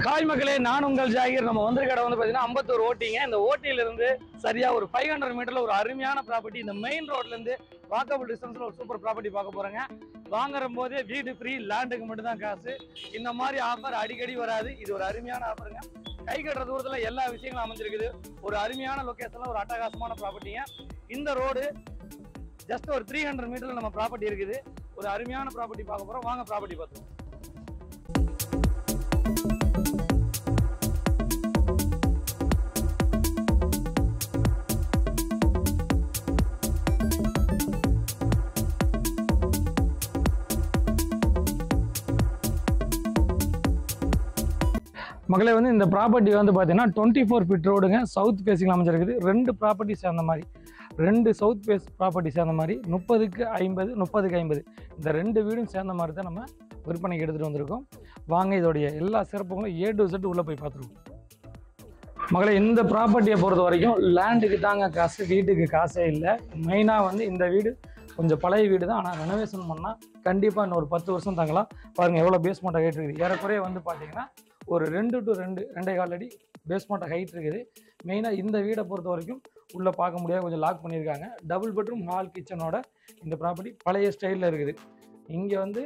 Hi மக்களே, நான் உங்கள் ஜாகிர். நம்ம வந்திருக்க இடம் வந்து பார்த்தீங்கன்னா அம்பத்தூர் ஓட்டிங்க. இந்த ஓட்டியிலிருந்து சரியா ஒரு 500 மீட்டர்ல ஒரு அருமையான ப்ராப்பர்ட்டி, இந்த மெயின் ரோட்ல இருந்து வாக்கபிள் டிஸ்டன்ஸ்ல ஒரு சூப்பர் ப்ராப்பர்ட்டி பார்க்க போறேங்க. வாங்குற போதே வீடு ஃப்ரீ, லேண்டுக்கு மட்டும் தான் காசு. இந்த மாதிரி ஆஃபர் அடிக்கடி வராது. இது ஒரு அருமையான ஆஃபருங்க. கை கட்டுற தூரத்துல எல்லா விஷயங்களும் அமைஞ்சிருக்குது. ஒரு அருமையான லொகேஷன்ல ஒரு அட்டகாசமான ப்ராப்பர்ட்டிங்க. இந்த ரோடு ஜஸ்ட் ஒரு 300 மீட்டர்ல நம்ம ப்ராப்பர்ட்டி இருக்குது. ஒரு அருமையான ப்ராப்பர்ட்டி பார்க்க போறோம். வாங்க ப்ராப்பர்ட்டி பார்த்துருவோம். மக்களே, வந்து இந்த ப்ராப்பர்ட்டி வந்து பார்த்தீங்கன்னா 24 ஃபீட் ரோடுங்க. சவுத் ஃபேஸிங் அமைஞ்சிருக்குது. 2 ப்ராப்பர்ட்டி சேர்ந்த மாதிரி, 2 சவுத் ஃபேஸ் ப்ராப்பர்ட்டி சேர்ந்த மாதிரி 30க்கு 50, 30க்கு 50 இந்த 2 வீடும் சேர்ந்த மாதிரி தான் நம்ம விற்பனைக்கு எடுத்துகிட்டு வந்திருக்கோம். வாங்க இதோடைய எல்லா சிறப்புகளும் A to Z உள்ளே போய் பார்த்துருவோம். மகளே, இந்த ப்ராப்பர்ட்டியை பொறுத்த வரைக்கும் லேண்டுக்கு தாங்க காசு, வீட்டுக்கு காசே இல்லை. மெயினாக வந்து இந்த வீடு கொஞ்சம் பழைய வீடு தான். ஆனால் ரெனோவேஷன் பண்ணால் கண்டிப்பாக இன்னொரு 10 வருஷம் தாங்கலாம். பாருங்கள் எவ்வளோ பேஸ்மெண்ட் ஹைட் இருக்குது. ஏறக்குறைய வந்து பார்த்தீங்கன்னா ஒரு 2 to 2.25 அடி பேஸ்மெண்ட் ஹைட் இருக்குது. மெயினாக இந்த வீடை பொறுத்த வரைக்கும் உள்ளே பார்க்க முடியாது, கொஞ்சம் லாக் பண்ணியிருக்காங்க. டபுள் பெட்ரூம் ஹால் கிச்சனோட இந்த ப்ராப்பர்ட்டி பழைய ஸ்டைலில் இருக்குது. இங்கே வந்து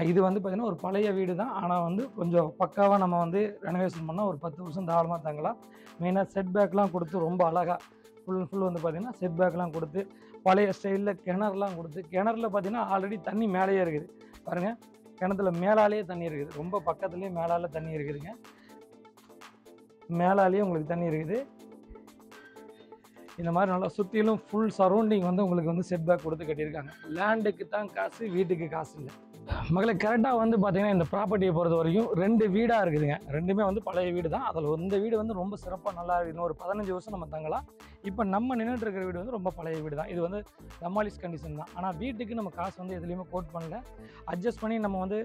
இது வந்து பார்த்திங்கன்னா ஒரு பழைய வீடு தான். ஆனால் வந்து கொஞ்சம் பக்காவாக நம்ம வந்து ரெனோவேஷன் பண்ணால் ஒரு 10 வருஷம் தாராளமாக தாங்கலாம். மெயினாக செட் பேக்லாம் கொடுத்து ரொம்ப அழகாக ஃபுல் வந்து பார்த்திங்கன்னா செட் பேக்லாம் கொடுத்து பழைய ஸ்டைலில் கிணறுலாம் கொடுத்து, கிணறுல பார்த்திங்கன்னா ஆல்ரெடி தண்ணி மேலேயே இருக்குது. பாருங்கள், கிணத்துல மேலாலேயே தண்ணி இருக்குது. ரொம்ப பக்கத்துலேயே மேலால தண்ணி இருக்குதுங்க. மேலாலேயே உங்களுக்கு தண்ணி இருக்குது. இந்த மாதிரி நல்லா சுற்றிலும் ஃபுல் சரௌண்டிங் வந்து உங்களுக்கு வந்து செட் பேக் கொடுத்து கட்டியிருக்காங்க. லேண்டுக்கு தான் காசு, வீட்டுக்கு காசு இல்லை. மகளே, கரெக்டாக வந்து பார்த்தீங்கன்னா இந்த ப்ராப்பர்ட்டியை பொறுத்த வரைக்கும் 2 வீடாக இருக்குதுங்க. 2மே வந்து பழைய வீடு தான். அதில் இந்த வீடு வந்து ரொம்ப சிறப்பாக நல்லா இருக்குது. இன்னும் ஒரு 15 வருஷம் நம்ம தங்கலாம். இப்போ நம்ம நின்றுட்டு இருக்கிற வீடு வந்து ரொம்ப பழைய வீடு தான். இது வந்து டெமாலிஷ் கண்டிஷன் தான். ஆனால் வீட்டுக்கு நம்ம காசு வந்து எதுலேயுமே கோட் பண்ணல. அட்ஜஸ்ட் பண்ணி நம்ம வந்து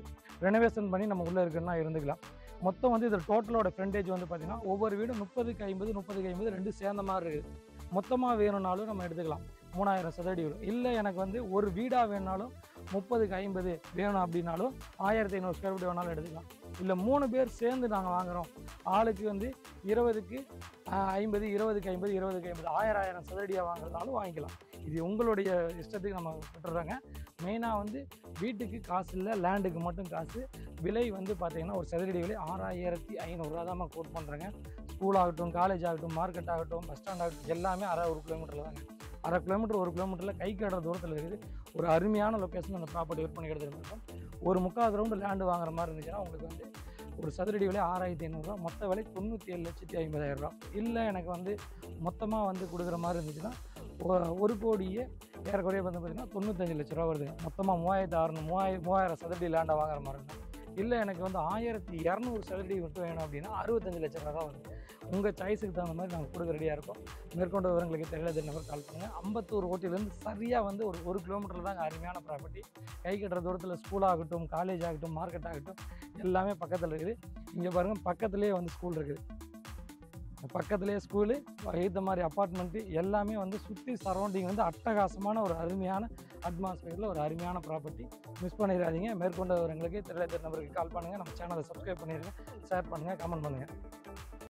ரெனோவேஷன் பண்ணி நம்ம உள்ளே இருக்குன்னா இருந்துக்கலாம். மொத்தம் வந்து இதில் டோட்டலோட ஃப்ரண்டேஜ் வந்து பார்த்தீங்கன்னா ஒவ்வொரு வீடும் 30க்கு 50, 30க்கு 50 2 சேர்ந்த மாதிரி இருக்குது. மொத்தமாக வேணும்னாலும் நம்ம எடுத்துக்கலாம். 3000 சதுரடி வரும். இல்லை எனக்கு வந்து ஒரு வீடாக வேணுனாலும் 30க்கு 50 வேணும் அப்படின்னாலும் 1500 ஸ்கொயர் ஃபீட் வேணாலும் எடுத்துக்கலாம். இல்லை 3 பேர் சேர்ந்து நாங்கள் வாங்குகிறோம், ஆளுக்கு வந்து 20க்கு 50, 20க்கு 50, 20க்கு 50 1000 சதுரடியாக வாங்குறதுனாலும் வாங்கிக்கலாம். இது உங்களுடைய இஷ்டத்துக்கு நம்ம விட்டுறாங்க. மெயினாக வந்து வீட்டுக்கு காசு இல்லை, லேண்டுக்கு மட்டும் காசு. விலை வந்து பார்த்திங்கன்னா ஒரு சதுரடி விலை 6500 தான் நம்ம கோட் பண்ணுறேங்க. ஸ்கூல் ஆகட்டும், காலேஜ் ஆகட்டும், மார்க்கெட் ஆகட்டும், பஸ் ஸ்டாண்ட் ஆகட்டும், எல்லாமே 1 கிலோமீட்டரில் தாங்க. 1/2 கிலோமீட்டர் 1 கிலோமீட்டரில் கை கட்டுற தூரத்தில் இருக்குது. ஒரு அருமையான லொக்கேஷன் அந்த ப்ராப்பர்ட்டி விற்பனை எடுத்துருக்கோம். ஒரு 3/4 கிரவுண்டு லேண்டு வாங்குற மாதிரி இருந்துச்சுன்னா உங்களுக்கு வந்து ஒரு சதுரடி விலை 6500 ரூபா, மொத்த விலை 97,50,000 இல்லை எனக்கு வந்து மொத்தமாக வந்து கொடுக்குற மாதிரி இருந்துச்சுன்னா 1 கோடியே ஏறக்குறைய வந்து பார்த்திங்கன்னா 95 லட்ச ரூபா வருது. மொத்தமாக 3600 சதுரடி லேண்டாக வாங்குற மாதிரி இருக்கும். இல்லை எனக்கு வந்து 1200 சதுரடி மட்டும் வேணும் அப்படின்னா 65 லட்ச ரூபா தான் வருது. உங்கள் சாய்ஸுக்கு தகுந்த மாதிரி நாங்கள் கொடுக்க ரெடியாக இருக்கோம். மேற்கொண்ட விவரங்களுக்கு தெரியல நம்பர் கால் பண்ணுங்கள். அம்பத்தூர் ஓட்டிலேருந்து சரியாக வந்து ஒரு கிலோமீட்டர் தாங்க அருமையான ப்ராப்பர்ட்டி. கை கட்டுற தூரத்தில் ஸ்கூல் ஆகட்டும், காலேஜ் ஆகட்டும், மார்க்கெட் ஆகட்டும், எல்லாமே பக்கத்தில் இருக்குது. இங்கே பாருங்கள், பக்கத்துலேயே வந்து ஸ்கூல் இருக்குது. பக்கத்துலேயே ஸ்கூலு, ஏற்ற மாதிரி அப்பார்ட்மெண்ட்டு, எல்லாமே வந்து சுற்றி சரௌண்டிங் வந்து அட்டகாசமான ஒரு அருமையான அட்மாஸ்பியரில் ஒரு அருமையான ப்ராப்பர்ட்டி. மிஸ் பண்ணிடாதீங்க. மேற்கொண்ட விவரங்களுக்கு தெரியல நம்பருக்கு கால் பண்ணுங்கள். நம்ம சேனலை சப்ஸ்கிரைப் பண்ணிடுங்க, ஷேர் பண்ணுங்கள், கமெண்ட் பண்ணுங்கள்.